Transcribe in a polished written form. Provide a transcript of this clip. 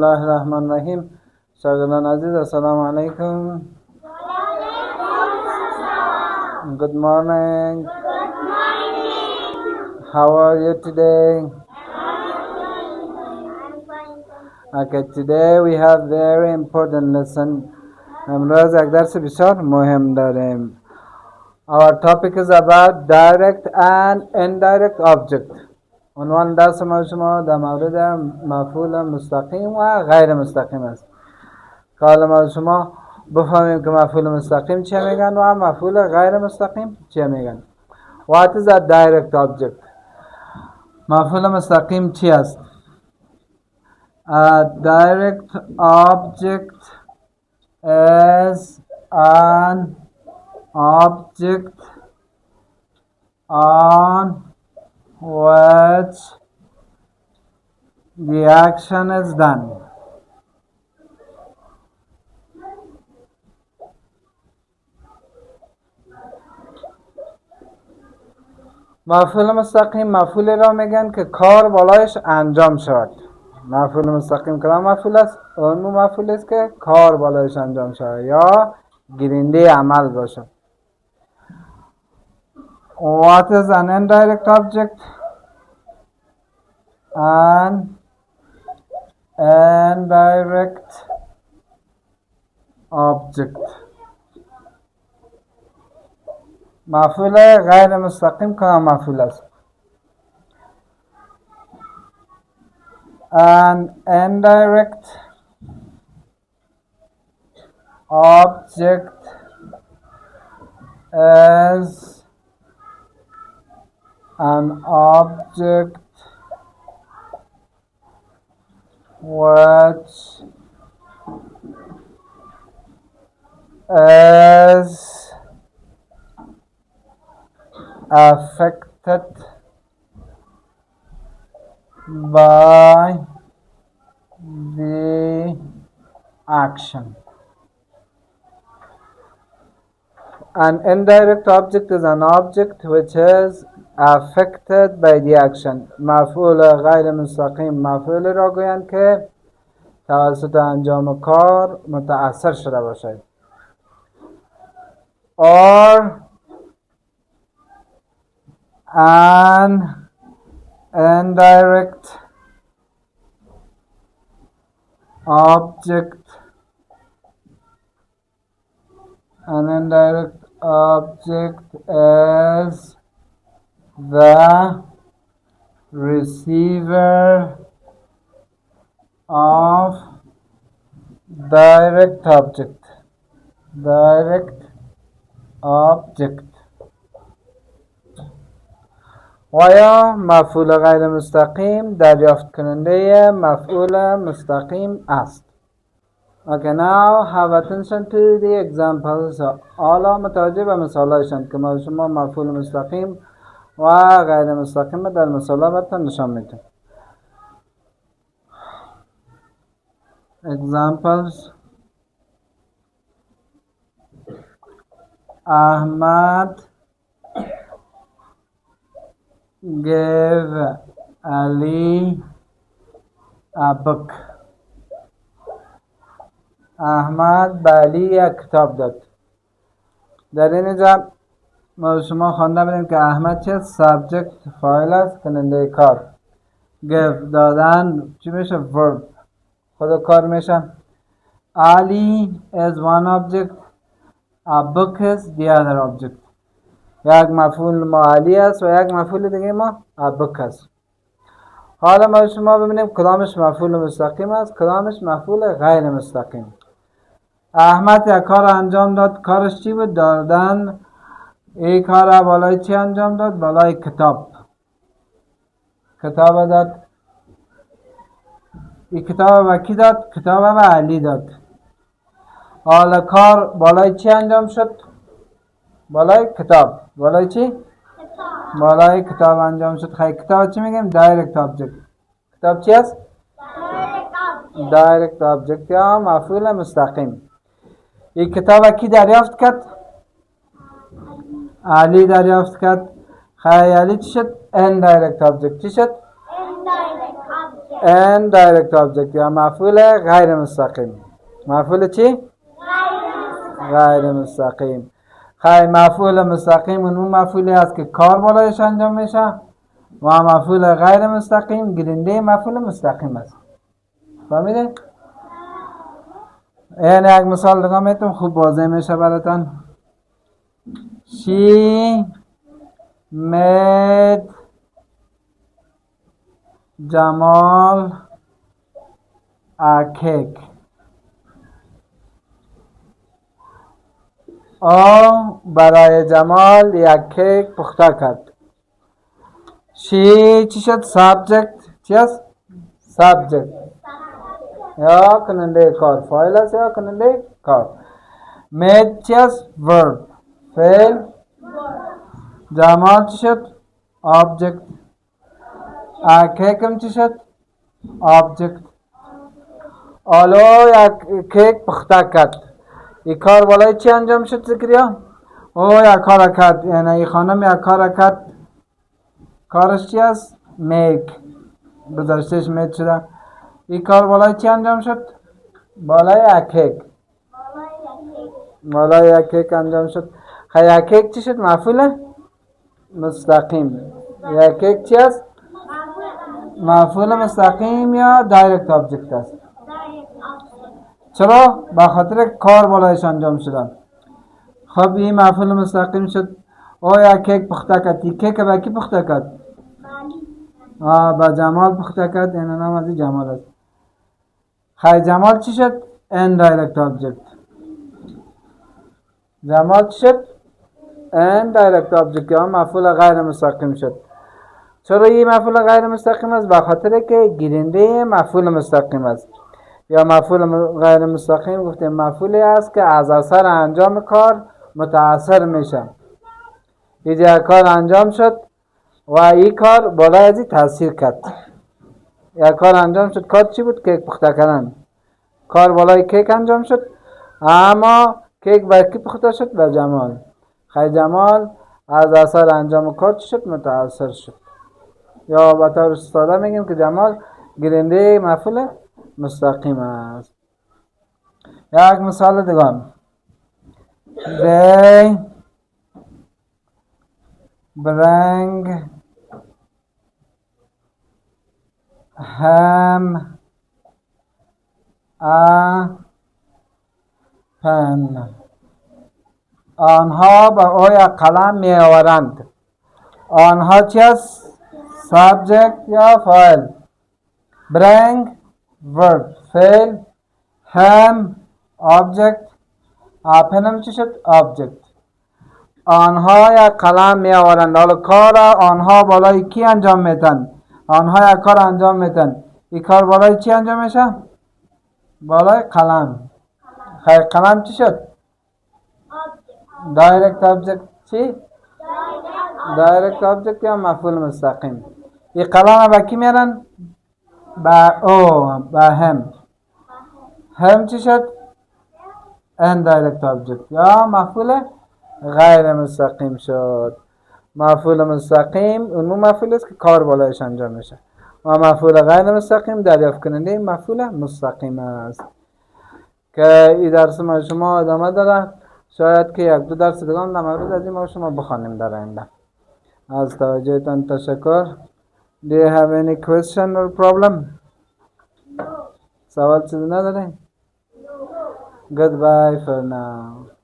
الله الرحمن الرحیم. شاگردان عزیز السلام علیکم. Good morning. How are you today? Okay, today we have very important lesson. امروز یک درس بسیار مهم داریم. Our topic is about direct and indirect object. عنوان درس ما شما در مورد مفعول مستقیم و غیر مستقیم است. که حالا ما شما بفهمیم که مفعول مستقیم چه میگن و مفعول غیر مستقیم چه میگن. What is a direct object? مفعول مستقیم چی است؟ A direct object is an object on which the action is done. مفعول مستقیم مفعول را میگن که کار بالایش انجام شود. مفعول مستقیم کدام مفعول است؟ اون مفعول است که کار بالایش انجام شود یا گیرنده عمل باشد. What is an indirect object? An indirect object. مفعول غیر مستقیم کدام مفعول است؟ An indirect object is an object which is affected by the action. An indirect object is an object which is affected by the action. مفعول غیر مستقیم مفعول را گویند که توسط انجام کار متأثر شده باشد. Or an indirect object is the receiver of direct object. و یا مفعول غیر مستقیم دریافت کننده مفعول مستقیم است. Okay, now have attention to the examples. حالا متوجه به مثالایشان که ما شما مفعول مستقیم و غیر مستقیم در مثالا براتون نشان میدم. Examples. Ahmad gave Ali a book. احمد به علی یک کتاب داد. در اینجا ما شما خوانده بدیم که احمد چه سابجکت فاعل است کننده کار. give دادن چی میشه؟ verb. خود کار میشه. Ali is one object. A book is the other object. یک مفعول ما علی است و یک مفعول دیگه ما a book است. حالا ما شما ببینیم کدامش مفعول مستقیم است کدامش مفعول غیر مستقیم. احمد یک کار انجام داد. کارش چی بود؟ دادن. این کار بالای چی انجام داد؟ بالای کتاب داد. این کتاب به کی داد؟ کتاب به علی داد. حالا کار بالای چی انجام شد؟ بالای کتاب. بالای چی؟ بالای کتاب انجام شد. خیلی کتاب چی میگیم؟ دایرکت آبجکت. کتاب چی است؟ دایرکت آبجکت یا مفعول مستقیم. این کتاب کی دریافت کرد؟ علی دریافت کرد. خیلی علی چی شد؟ indirect object. چی شد؟ indirect object. indirect object یا مفعول غیر مستقیم. مفعول چی؟ غیر مستقیم. خیلی مفعول مستقیم اون مفعولی است که کار بالایش انجام میشه و مفعول غیر مستقیم گیرنده مفعول مستقیم است. فهمیده؟ این یک مثال دیگه میتونم خوب واضح میشه براتون. She made جمال a cake. او برای جمال یک کیک پخته کرد. She چی شد؟ subject. چی است؟ subject یا کننده کار. فاعل است یا کننده کار. made چی است؟ verb. فعل. جمال چی شد؟ object. کیک چی شد؟ object. آلو یک کیک پخته کرد. این کار بالای چی انجام شد ذکریا؟ او یک کار کرد، یعنی این خانم یک کار کرد. کارش چی است؟ میک. گذاشتهش میت شده. این کار بالای چی انجام شد؟ بالای یک کیک. بالای یک کیک انجام شد. خیلی یک کیک چی شد؟ مفعول مستقیم. یک کیک چی است؟ مفعول مستقیم یا دایرکت آبجکت است. چرا؟ به خاطر کار بالایش انجام شدن. خب این مفعول مستقیم شد. او یک کیک پخته کرد. این کیک به کی پخته کرد؟ با جمال پخته کرد. این نام از جمال است. خیلی جمال چی شد؟ indirect object. جمال چی شد؟ indirect object یا مفعول غیر مستقیم شد. چرا این مفعول غیر مستقیم است؟ به خاطر که گیرنده مفعول مستقیم است. یا مفعول غیر مستقیم گفتیم مفعولی است که از اثر انجام کار متأثر میشه. اینجا کار انجام شد و این کار بالای از این تاثیر کرد. یک کار انجام شد. کار چی بود؟ کیک پخته کردن. کار بالای کیک انجام شد، اما کیک بر کی پخته شد؟ به جمال. خیلی جمال از اثر انجام کار چی شد؟ متأثر شد. یا به طور ساده میگیم که جمال گیرنده مفعول مستقیم است. یک مثال دیگه. They bring him a pen. آنها به او یک قلم می آورند. آنها چی است؟ subject یا فاعل. bring verb فعل. هم object. pen چی شد؟ object. آنها یک قلم می آورند. حالا کار آنها بالای کی انجام میتن؟ آنها یک کار انجام میتن. این کار بالای چی انجام میشه؟ بالای قلم. خیلی قلم چی شد؟ direct object. چی؟ direct object یا مفعول مستقیم. این قلم به کی میرن؟ به او، به هم. هم چی شد؟ indirect object یا مفعول غیر مستقیم شد. مفعول مستقیم اون مفعول است که کار بالایش انجام میشه و مفعول غیر مستقیم دریافت کننده مفعول مستقیم است. که این درس ما شما ادامه داره. شاید که یک دو درس دیگه هم در مورد از این ما شما بخوانیم در آینده. از توجهتان تشکر. Do you have any question or problem? سوال چیزی نداره؟ Goodbye for now.